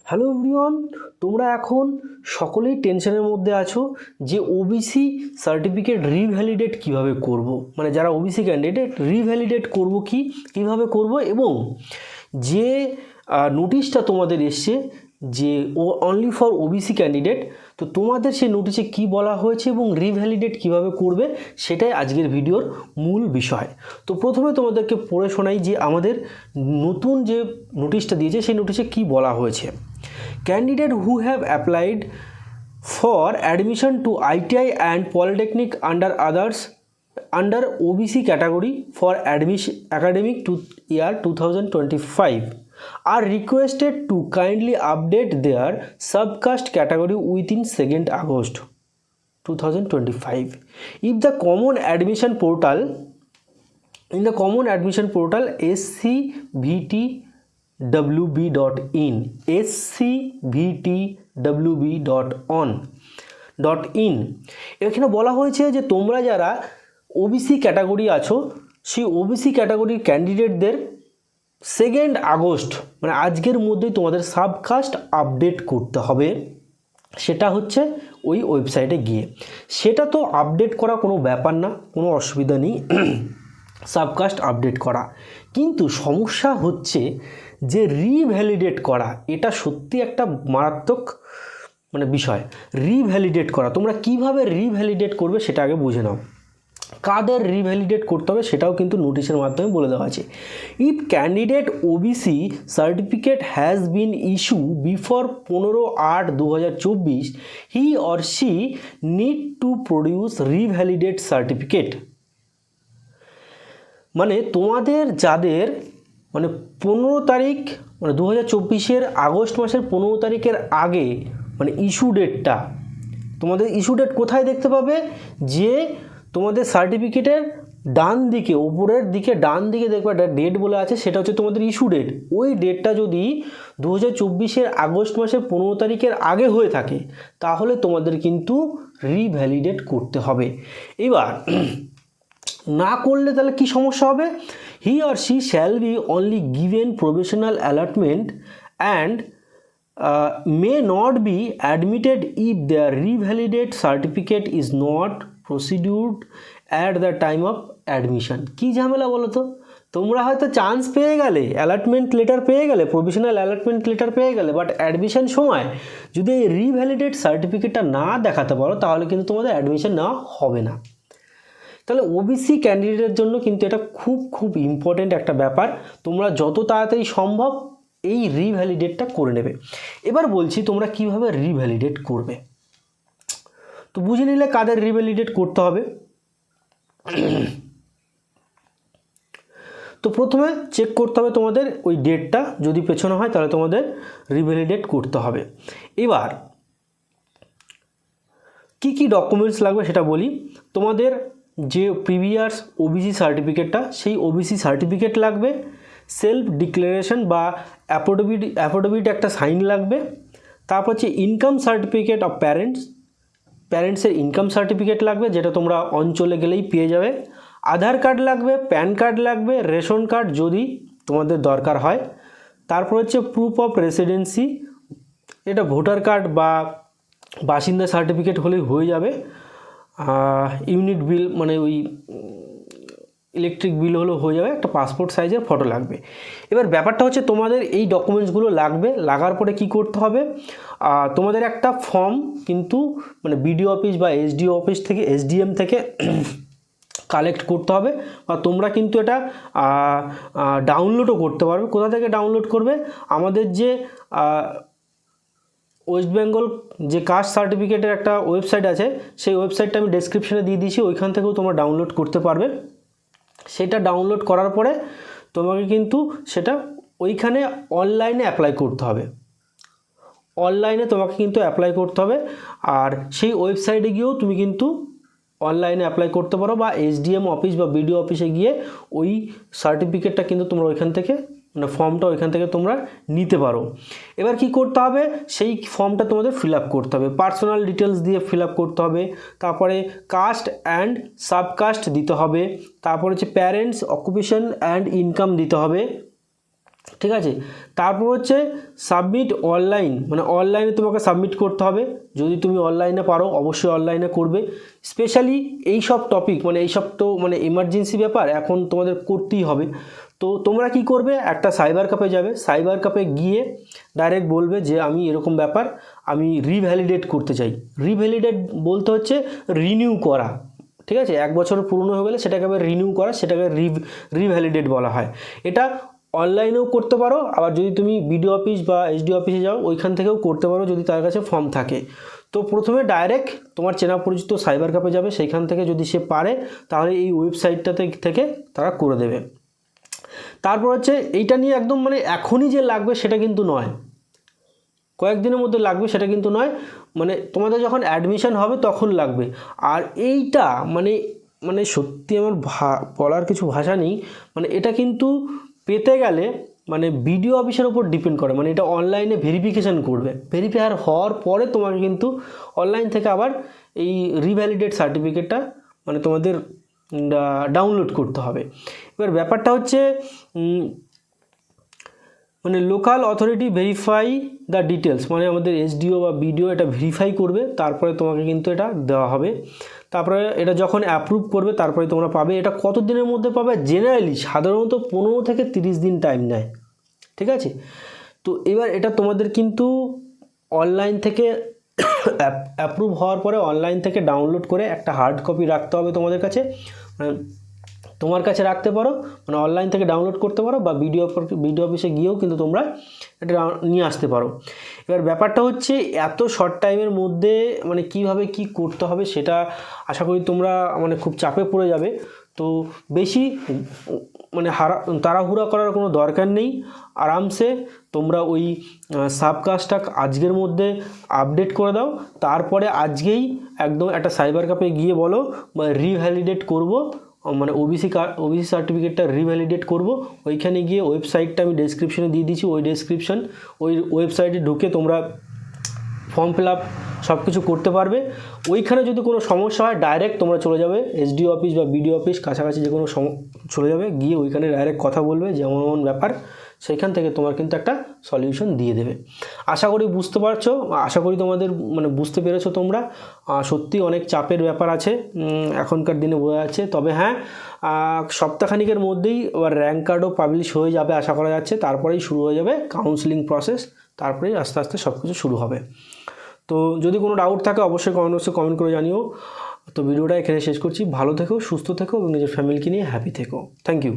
Hello everyone, তোমরা এখন সকলেই টেনশনের মধ্যে আছো যে ওবিসি সার্টিফিকেট রিভ্যালিডেট কিভাবে করব, মানে যারা ওবিসি ক্যান্ডিডেট রিভ্যালিডেট করব কিভাবে করব, এবং যে নোটিশটা তোমাদের এসছে যে অনলি ফর ওবিসি ক্যান্ডিডেট, তো তোমাদের সেই নোটিশে কি বলা হয়েছে এবং রিভ্যালিডেট কিভাবে করবে সেটাই আজকের ভিডিওর মূল বিষয়। তো প্রথমে তোমাদেরকে পড়ে শোনাই যে আমাদের নতুন যে নোটিশটা দিয়েছে সেই নোটিশে কি বলা হয়েছে। Candidate who have applied for admission to ITI and Polytechnic under OBC category for admission academic year 2025 are requested to kindly update their subcaste category within 2nd August 2025. If the common admission portal scvtwb.in scvtwb.in এখানে বলা হয়েছে যে তোমরা যারা OBC category আছো সেই OBC ক্যাটাগরির ক্যান্ডিডেটদের 2nd August মানে আজকের মধ্যেই তোমাদের সাবকাস্ট আপডেট করতে হবে। সেটা হচ্ছে ওই ওয়েবসাইটে গিয়ে, সেটা তো আপডেট করা কোনো ব্যাপার না, কোনো অসুবিধা নেই সাবকাস্ট আপডেট করা, কিন্তু সমস্যা হচ্ছে যে রিভ্যালিডেট করা, এটা সত্যি একটা মারাত্মক মানে বিষয়। রিভ্যালিডেট করা, তোমরা কিভাবে রিভ্যালিডেট করবে সেটা আগে বুঝে নাও। কাদের রিভ্যালিডেট করতে হবে সেটাও কিন্তু নোটিশের মাধ্যমে বলে দেওয়া আছে। If candidate OBC certificate has been issue before 15/8/2024 he or she need to produce revalidate certificate. মানে তোমাদের যাদের মানে 15 তারিখ মানে 2024-এর আগস্ট মাসের 15 তারিখের আগে মানে ইস্যু ডেটটা, তোমাদের ইস্যু ডেট কোথায় দেখতে পাবে, যে তোমাদের সার্টিফিকেটের ডান দিকে ওপরের দিকে ডান দিকে দেখবে একটা ডেট বলে আছে, সেটা হচ্ছে তোমাদের ইস্যু ডেট। ওই ডেটটা যদি 2024-এর আগস্ট মাসের 15 তারিখের আগে হয়ে থাকে তাহলে তোমাদের কিন্তু রিভ্যালিডেট করতে হবে। এবার না করলে তাহলে কি সমস্যা হবে, he or she shall be only given provisional allotment and may not be admitted if their revalidate certificate is not proceeded at the time of admission। কি ঝামেলা বলো তো, তোমরা হয়তো চান্স পেয়ে গেলে, অ্যালটমেন্ট লেটার পেয়ে গেলে, প্রভিশনাল অ্যালটমেন্ট লেটার পেয়ে গেলে, বাট অ্যাডমিশন সময় যদি এই রিভ্যালিডেট সার্টিফিকেটটা না দেখাতে পারো তাহলে কিন্তু তোমাদের অ্যাডমিশন নেওয়া হবে না। তাহলে ওবিসি ক্যান্ডিডেটের জন্য কিন্তু এটা খুব ইম্পর্টেন্ট একটা ব্যাপার, তোমরা যত তাড়াতাড়ি সম্ভব এই রিভ্যালিডেটটা করে নেবে। এবার বলছি তোমরা কিভাবে রিভ্যালিডেট করবে। তো বুঝে নিলে কাদের রিভ্যালিডেট করতে হবে। তো প্রথমে চেক করতে হবে তোমাদের ওই ডেটটা, যদি পেছনে হয় তাহলে তোমাদের রিভ্যালিডেট করতে হবে। এবার কি ডকুমেন্টস লাগবে সেটা বলি। তোমাদের যে প্রিভিয়াস ওবিসি সার্টিফিকেটটা সেই ওবিসি সার্টিফিকেট লাগবে, সেলফ ডিক্লারেশন বা অ্যাফিডেভিট একটা সাইন লাগবে, তারপর হচ্ছে ইনকাম সার্টিফিকেট অফ প্যারেন্টসের ইনকাম সার্টিফিকেট লাগবে, যেটা তোমরা অঞ্চলে গেলেই পেয়ে যাবে, আধার কার্ড লাগবে, প্যান কার্ড লাগবে, রেশন কার্ড যদি তোমাদের দরকার হয়, তারপর হচ্ছে প্রুফ অফ রেসিডেন্সি, এটা ভোটার কার্ড বা বাসিন্দা সার্টিফিকেট হলেই হয়ে যাবে, ইউনিট বিল মানে ওই ইলেকট্রিক বিল হলেও হয়ে যাবে, একটা পাসপোর্ট সাইজের ফটো লাগবে। এবার ব্যাপারটা হচ্ছে তোমাদের এই ডকুমেন্টসগুলো লাগবে, লাগার পরে কি করতে হবে, তোমাদের একটা ফর্ম কিন্তু মানে বিডিও অফিস বা এসডিও অফিস থেকে এসডিএম থেকে কালেক্ট করতে হবে, বা তোমরা কিন্তু এটা ডাউনলোডও করতে পারবে। কোথা থেকে ডাউনলোড করবে, আমাদের যে ওয়েস্ট বেঙ্গল যে কাস্ট সার্টিফিকেটের একটা ওয়েবসাইট আছে, সেই ওয়েবসাইটটা আমি ডেসক্রিপশনে দিয়ে দিয়েছি, ওইখান থেকেও তোমরা ডাউনলোড করতে পারবে। সেটা ডাউনলোড করার পরে তোমাকে কিন্তু সেটা ওইখানে অনলাইনে অ্যাপ্লাই করতে হবে, অনলাইনে তোমাকে কিন্তু অ্যাপ্লাই করতে হবে। আর সেই ওয়েবসাইটে গিয়েও তুমি কিন্তু অনলাইনে অ্যাপ্লাই করতে পারো, বা এসডিএম অফিস বা বিডিও অফিসে গিয়ে ওই সার্টিফিকেটটা কিন্তু তোমরা ওইখান থেকে মানে ফর্মটা ওইখান থেকে তোমরা নিতে পারো। এবার কি করতে হবে, সেই ফর্মটা তোমাদের ফিল আপ করতে হবে, পার্সোনাল ডিটেলস দিয়ে ফিল আপ করতে হবে, তারপরে কাস্ট অ্যান্ড সাবকাস্ট দিতে হবে, তারপরে হচ্ছে প্যারেন্টস অকুপেশন অ্যান্ড ইনকাম দিতে হবে, ঠিক আছে। তারপর হচ্ছে সাবমিট অনলাইন, মানে অনলাইনে তোমাকে সাবমিট করতে হবে। যদি তুমি অনলাইনে পারো অবশ্যই অনলাইনে করবে। স্পেশালি এই সব টপিক মানে এইসব তো মানে এমার্জেন্সি ব্যাপার, এখন তোমাদের করতেই হবে। তো তোমরা কি করবে, একটা সাইবার ক্যাফে যাবে, সাইবার ক্যাফে গিয়ে ডাইরেক্ট বলবে যে আমি এরকম ব্যাপার, আমি রিভ্যালিডেট করতে চাই। রিভ্যালিডেট বলতে হচ্ছে রিনিউ করা, ঠিক আছে। 1 বছর পুরনো হয়ে গেলে সেটাকে আবার রিনিউ করা, সেটাকে রিভ্যালিডেট বলা হয়। এটা অনলাইনেও করতে পারো, আবার যদি তুমি বিডিও অফিস বা এসডি অফিসে যাও ওইখান থেকেও করতে পারো যদি তার কাছে ফর্ম থাকে। তো প্রথমে ডাইরেক্ট তোমার চেনা পরিচিত সাইবার ক্যাফে যাবে, সেইখান থেকে যদি সে পারে তাহলে এই ওয়েবসাইটটাতে থেকে তারা করে দেবে। তারপর হচ্ছে এইটা নিয়ে একদম মানে এখনই যে লাগবে সেটা কিন্তু নয়, কয়েকদিনের মধ্যে লাগবে সেটা কিন্তু নয়, মানে তোমাদের যখন অ্যাডমিশন হবে তখন লাগবে। আর এইটা মানে মানে সত্যি আমার বলার কিছু ভাষা নেই, মানে এটা কিন্তু পেতে গেলে মানে বিডিও অফিসের ওপর ডিপেন্ড করে, মানে এটা অনলাইনে ভেরিফিকেশান করবে, ভেরিফায়ার হওয়ার পরে তোমাকে কিন্তু অনলাইন থেকে আবার এই রিভ্যালিডেট সার্টিফিকেটটা মানে তোমাদের ডাউনলোড করতে হবে। এবার ব্যাপারটা হচ্ছে মানে local authority verify the details, মানে আমাদের এসডিও বা বিডিও এটা ভেরিফাই করবে, তারপরে তোমাকে কিন্তু এটা দেওয়া হবে। তারপরে এটা যখন অ্যাপ্রুভ করবে তারপরে তোমরা পাবে। এটা কত দিনের মধ্যে পাবে, জেনারেলি সাধারণত 15 থেকে 30 দিন টাইম নেয়, ঠিক আছে। তো এবার এটা তোমাদের কিন্তু অনলাইন থেকে অ্যাপ্রুভ হওয়ার পরে অনলাইন থেকে ডাউনলোড করে একটা হার্ড কপি রাখতে হবে তোমাদের কাছে, তোমার কাছে রাখতে পারো, মানে অনলাইন থেকে ডাউনলোড করতে পারো, বা বিডিও অফিসে গিয়েও কিন্তু তোমরা এটা নিয়ে আসতে পারো। এবার ব্যাপারটা হচ্ছে এত শর্ট টাইমের মধ্যে মানে কিভাবে কি করতে হবে সেটা আশা করি তোমরা মানে খুব চাপে পড়ে যাবে। তো বেশি মানে তাড়াহুড়া করার কোনো দরকার নেই, আরামসে তোমরা ওই সাবকাস্টটা আজকের মধ্যে আপডেট করে দাও, তারপরে আজকেই একদম একটা সাইবার ক্যাফে গিয়ে বলো বা রিভ্যালিডেট করব, মানে ওবিসি সার্টিফিকেটটা রিভ্যালিডেট করব। ওইখানে গিয়ে ওয়েবসাইটটা আমি ডেসক্রিপশনে দিয়ে দিচ্ছি, ওই ওয়েবসাইটে ঢুকে তোমরা ফর্ম ফিল আপ সব কিছু করতে পারবে। ওইখানে যদি কোনো সমস্যা হয় ডাইরেক্ট তোমরা চলে যাবে এসডিও অফিস বা বিডিও অফিস, কাছাকাছি যে কোনো চলে যাবে, গিয়ে ওইখানে ডাইরেক্ট কথা বলবে যেমন এমন ব্যাপার, সেইখান থেকে তোমার কিন্তু একটা সলিউশন দিয়ে দেবে। আশা করি বুঝতে পারছো, আশা করি তোমাদের মানে বুঝতে পেরেছো তোমরা। সত্যি অনেক চাপের ব্যাপার আছে এখনকার দিনে বোঝা যাচ্ছে। তবে হ্যাঁ, সপ্তাহখানিকের মধ্যেই আবার র্যাঙ্ক কার্ডও পাবলিশ হয়ে যাবে আশা করা যাচ্ছে, তারপরেই শুরু হয়ে যাবে কাউন্সেলিং প্রসেস, তারপরেই আস্তে আস্তে সব কিছু শুরু হবে। তো যদি কোনো ডাউট থাকে অবশ্যই কমেন্ট করে জানিও। তো ভিডিওটা এখানে শেষ করছি। ভালো থেকো, সুস্থ থেকো এবং নিজের ফ্যামিলিকে নিয়ে হ্যাপি থেকো। Thank you.